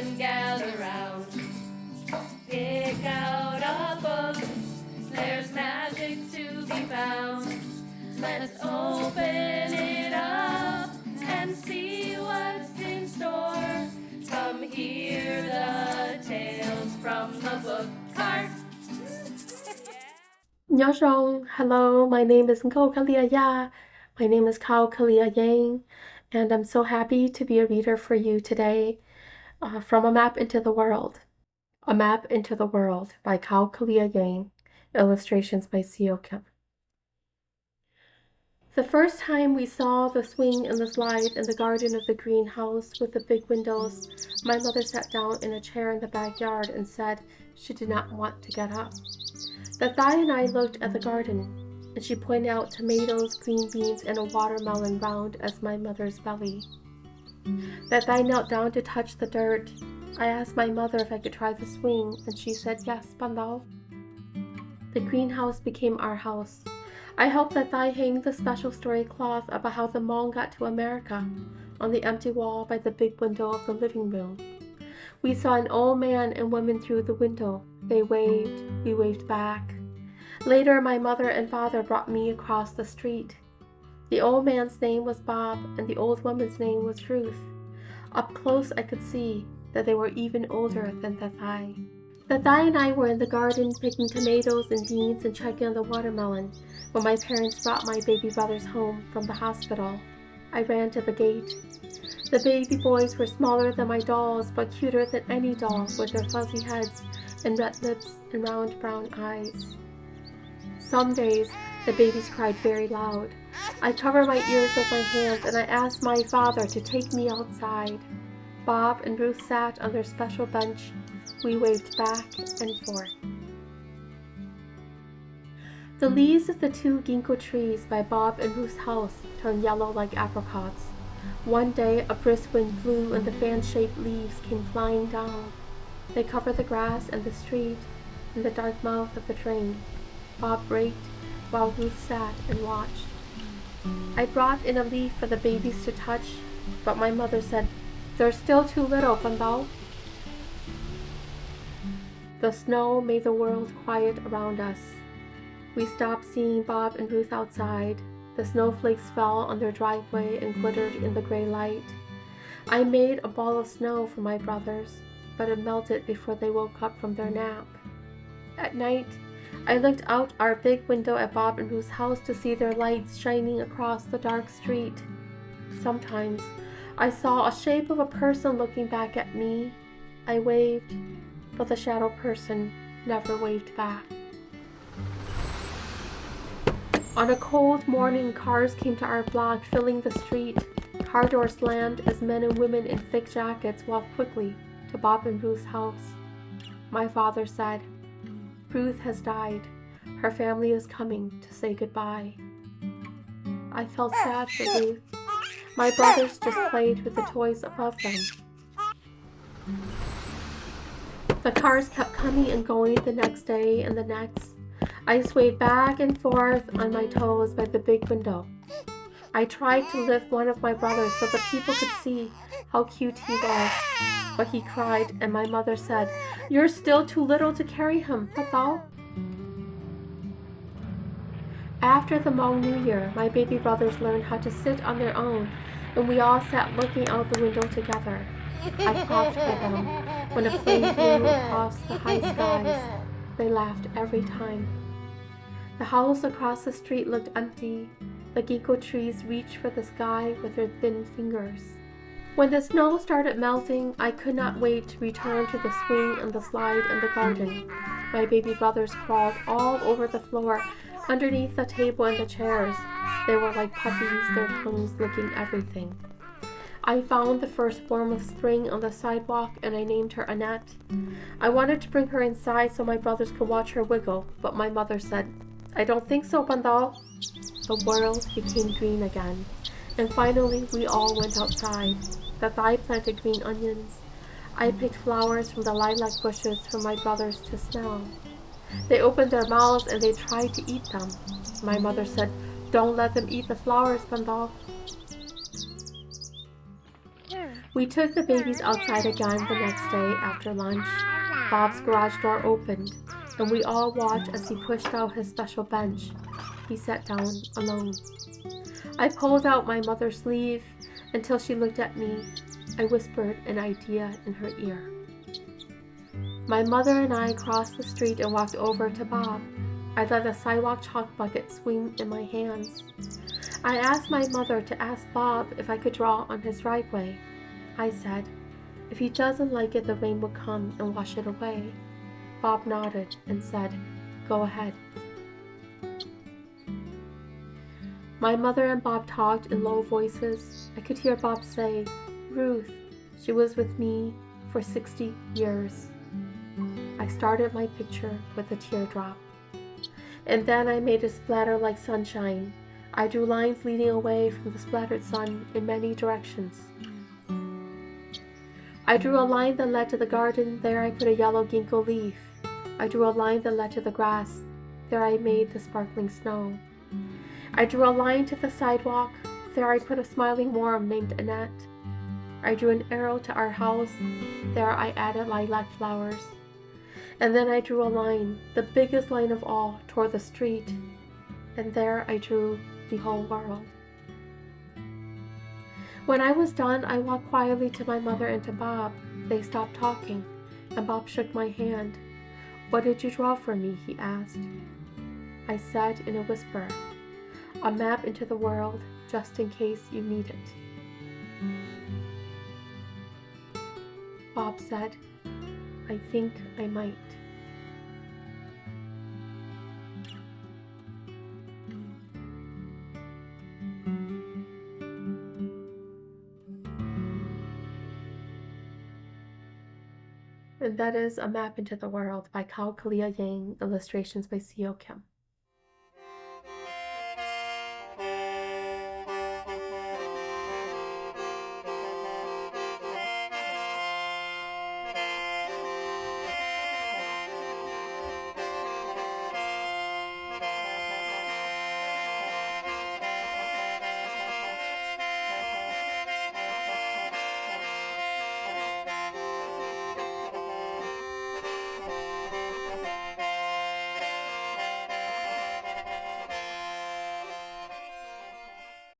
children gather round. Pick out a book, there's magic to be found. Let's open it up and see what's in store. Come hear the tales from the book cart. 안녕하세요. Hello, my name is Kao Kalia Yang. My name is Kao Kalia Yang, and I'm so happy to be a reader for you today from A Map into the World. A Map into the World by Kao Kalia Yang. Illustrations by Seo Kim. The first time we saw the swing and the slide in the garden of the greenhouse with the big windows, my mother sat down in a chair in the backyard and said she did not want to get up. Thai and I looked at the garden, and she pointed out tomatoes, green beans, and a watermelon round as my mother's belly. Thai knelt down to touch the dirt. I asked my mother if I could try the swing, and she said yes, Bandao. The greenhouse became our house. I helped Thai hang the special story cloth about how the Hmong got to America on the empty wall by the big window of the living room. We saw an old man and woman through the window. They waved, we waved back. Later, my mother and father brought me across the street. The old man's name was Bob, and the old woman's name was Ruth. Up close, I could see that they were even older than Thai. Thai and I were in the garden picking tomatoes and beans and checking on the watermelon when my parents brought my baby brothers home from the hospital. I ran to the gate. The baby boys were smaller than my dolls, but cuter than any doll, with their fuzzy heads and red lips and round brown eyes. Some days, the babies cried very loud. I covered my ears with my hands, and I asked my father to take me outside. Bob and Ruth sat on their special bench. We waved back and forth. The leaves of the two ginkgo trees by Bob and Ruth's house turned yellow like apricots. One day, a brisk wind blew and the fan-shaped leaves came flying down. They covered the grass and the street and the dark mouth of the train. Bob raked while Ruth sat and watched. I brought in a leaf for the babies to touch, but my mother said, "They're still too little, Bandao." The snow made the world quiet around us. We stopped seeing Bob and Ruth outside. The snowflakes fell on their driveway and glittered in the gray light. I made a ball of snow for my brothers, but it melted before they woke up from their nap. At night, I looked out our big window at Bob and Ruth's house to see their lights shining across the dark street. Sometimes, I saw a shape of a person looking back at me. I waved, but the shadow person never waved back. On a cold morning, cars came to our block, filling the street. Car doors slammed as men and women in thick jackets walked quickly to Bob and Ruth's house. My father said, "Ruth has died. Her family is coming to say goodbye." I felt sad for Ruth. My brothers just played with the toys above them. The cars kept coming and going the next day and the next. I swayed back and forth on my toes by the big window. I tried to lift one of my brothers so that people could see how cute he was, but he cried, and my mother said, "You're still too little to carry him, Bandao." After the Hmong New Year, my baby brothers learned how to sit on their own, and we all sat looking out the window together. I clapped for them when a plane flew across the high skies. They laughed every time. The house across the street looked empty. The ginkgo trees reached for the sky with their thin fingers. When the snow started melting, I could not wait to return to the swing and the slide in the garden. My baby brothers crawled all over the floor, underneath the table and the chairs. They were like puppies, their tongues licking everything. I found the firstborn of spring on the sidewalk, and I named her Annette. I wanted to bring her inside so my brothers could watch her wiggle, but my mother said, "I don't think so, Bandao." The world became green again, and finally we all went outside. Thai planted green onions. I picked flowers from the lilac bushes for my brothers to smell. They opened their mouths and they tried to eat them. My mother said, "Don't let them eat the flowers, Bandao." We took the babies outside again the next day after lunch. Bob's garage door opened, and we all watched as he pushed out his special bench. He sat down alone. I pulled out my mother's sleeve until she looked at me. I whispered an idea in her ear. My mother and I crossed the street and walked over to Bob. I let a sidewalk chalk bucket swing in my hands. I asked my mother to ask Bob if I could draw on his driveway. I said, if he doesn't like it, the rain will come and wash it away. Bob nodded and said, go ahead. My mother and Bob talked in low voices. I could hear Bob say, Ruth, she was with me for 60 years. I started my picture with a teardrop. And then I made it splatter like sunshine. I drew lines leading away from the splattered sun in many directions. I drew a line that led to the garden. There I put a yellow ginkgo leaf. I drew a line that led to the grass. There I made the sparkling snow. I drew a line to the sidewalk. There I put a smiling worm named Annette. I drew an arrow to our house. There I added lilac flowers. And then I drew a line, the biggest line of all, toward the street. And there I drew the whole world. When I was done, I walked quietly to my mother and to Bob. They stopped talking, and Bob shook my hand. What did you draw for me? He asked. I said in a whisper, a map into the world, just in case you need it. Bob said, I think I might. And that is A Map into the World by Kao Kalia Yang, illustrations by C.O. Kim.